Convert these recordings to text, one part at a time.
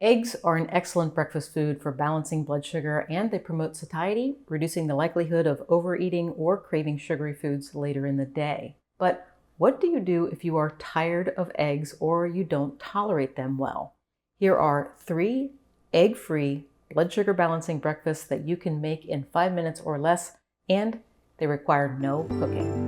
Eggs are an excellent breakfast food for balancing blood sugar, and they promote satiety, reducing the likelihood of overeating or craving sugary foods later in the day. But what do you do if you are tired of eggs or you don't tolerate them well? Here are 3 egg-free blood sugar balancing breakfasts that you can make in 5 minutes or less, and they require no cooking.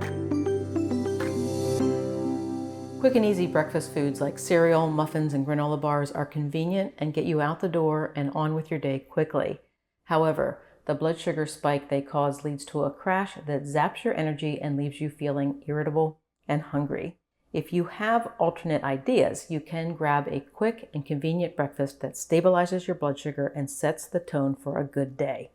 Quick and easy breakfast foods like cereal, muffins, and granola bars are convenient and get you out the door and on with your day quickly. However, the blood sugar spike they cause leads to a crash that zaps your energy and leaves you feeling irritable and hungry. If you have alternate ideas, you can grab a quick and convenient breakfast that stabilizes your blood sugar and sets the tone for a good day.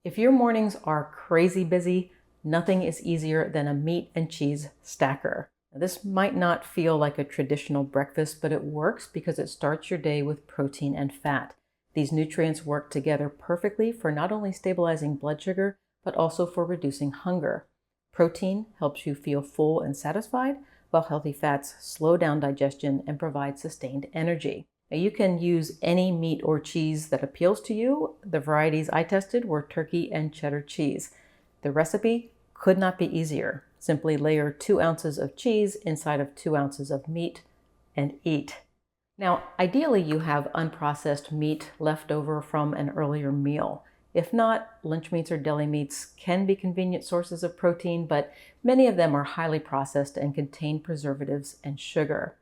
If your mornings are crazy busy, nothing is easier than a meat and cheese stacker. Now, this might not feel like a traditional breakfast, but it works because it starts your day with protein and fat. These nutrients work together perfectly for not only stabilizing blood sugar, but also for reducing hunger. Protein helps you feel full and satisfied, while healthy fats slow down digestion and provide sustained energy. Now, you can use any meat or cheese that appeals to you. The varieties I tested were turkey and cheddar cheese. The recipe could not be easier. Simply layer 2 ounces of cheese inside of 2 ounces of meat and eat. Now, ideally you have unprocessed meat left over from an earlier meal. If not, lunch meats or deli meats can be convenient sources of protein, but many of them are highly processed and contain preservatives and sugar.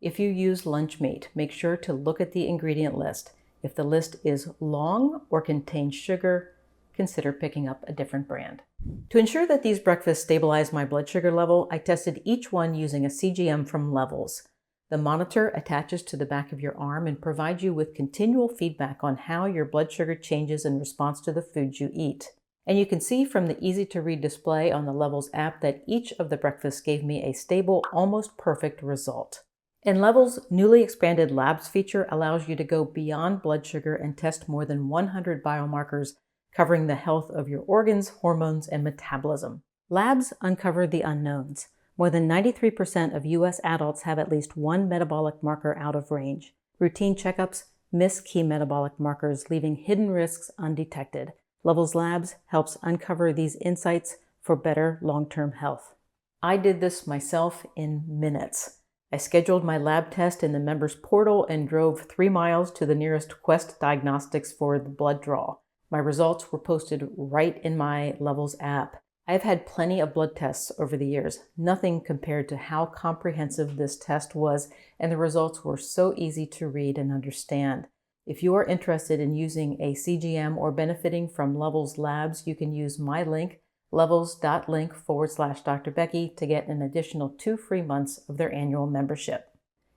If you use lunch meat, make sure to look at the ingredient list. If the list is long or contains sugar, consider picking up a different brand. To ensure that these breakfasts stabilize my blood sugar level, I tested each one using a CGM from Levels. The monitor attaches to the back of your arm and provides you with continual feedback on how your blood sugar changes in response to the foods you eat. And you can see from the easy-to-read display on the Levels app that each of the breakfasts gave me a stable, almost perfect result. And Levels' newly expanded Labs feature allows you to go beyond blood sugar and test more than 100 biomarkers covering the health of your organs, hormones, and metabolism. Labs uncover the unknowns. More than 93% of U.S. adults have at least one metabolic marker out of range. Routine checkups miss key metabolic markers, leaving hidden risks undetected. Levels Labs helps uncover these insights for better long-term health. I did this myself in minutes. I scheduled my lab test in the members portal and drove 3 miles to the nearest Quest Diagnostics for the blood draw. My results were posted right in my Levels app. I've had plenty of blood tests over the years, nothing compared to how comprehensive this test was, and the results were so easy to read and understand. If you are interested in using a CGM or benefiting from Levels Labs, you can use my link, levels.link/Dr. Becky, to get an additional 2 free months of their annual membership.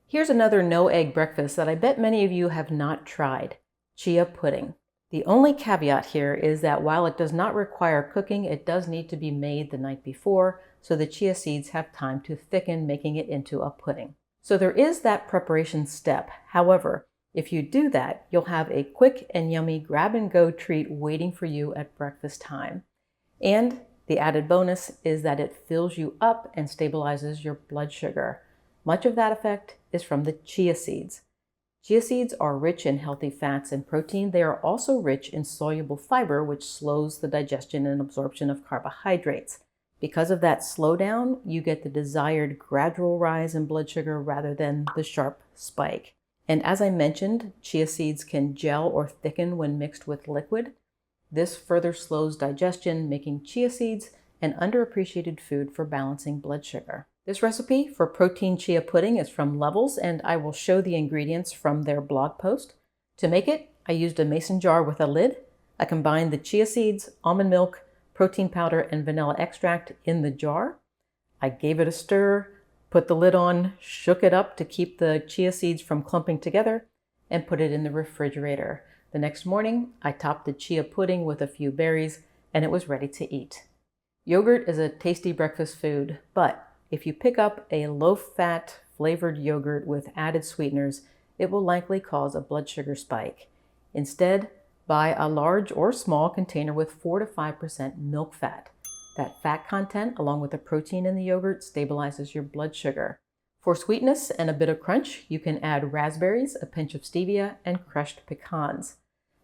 Here's another no-egg breakfast that I bet many of you have not tried: chia pudding. The only caveat here is that while it does not require cooking, it does need to be made the night before, so the chia seeds have time to thicken, making it into a pudding. So there is that preparation step. However, if you do that, you'll have a quick and yummy grab-and-go treat waiting for you at breakfast time. And the added bonus is that it fills you up and stabilizes your blood sugar. Much of that effect is from the chia seeds. Chia seeds are rich in healthy fats and protein. They are also rich in soluble fiber, which slows the digestion and absorption of carbohydrates. Because of that slowdown, you get the desired gradual rise in blood sugar rather than the sharp spike. And as I mentioned, chia seeds can gel or thicken when mixed with liquid. This further slows digestion, making chia seeds an underappreciated food for balancing blood sugar. This recipe for protein chia pudding is from Levels, and I will show the ingredients from their blog post. To make it, I used a mason jar with a lid. I combined the chia seeds, almond milk, protein powder, and vanilla extract in the jar. I gave it a stir, put the lid on, shook it up to keep the chia seeds from clumping together, and put it in the refrigerator. The next morning, I topped the chia pudding with a few berries, and it was ready to eat. Yogurt is a tasty breakfast food, but if you pick up a low-fat flavored yogurt with added sweeteners, it will likely cause a blood sugar spike. Instead, buy a large or small container with 4 to 5% milk fat. That fat content, along with the protein in the yogurt, stabilizes your blood sugar. For sweetness and a bit of crunch, you can add raspberries, a pinch of stevia, and crushed pecans.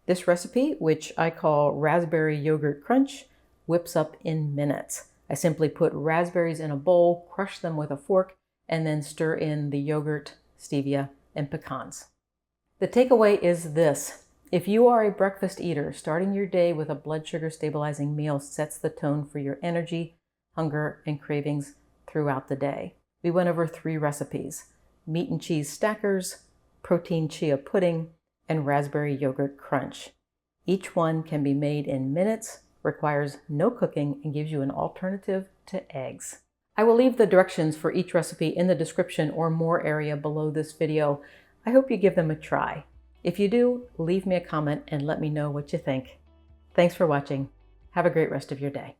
This recipe, which I call Raspberry Yogurt Crunch, whips up in minutes. I simply put raspberries in a bowl, crush them with a fork, and then stir in the yogurt, stevia, and pecans. The takeaway is this. If you are a breakfast eater, starting your day with a blood sugar stabilizing meal sets the tone for your energy, hunger, and cravings throughout the day. We went over 3 recipes: meat and cheese stackers, protein chia pudding, and raspberry yogurt crunch. Each one can be made in minutes, requires no cooking, and gives you an alternative to eggs. I will leave the directions for each recipe in the description or more area below this video. I hope you give them a try. If you do, leave me a comment and let me know what you think. Thanks for watching. Have a great rest of your day.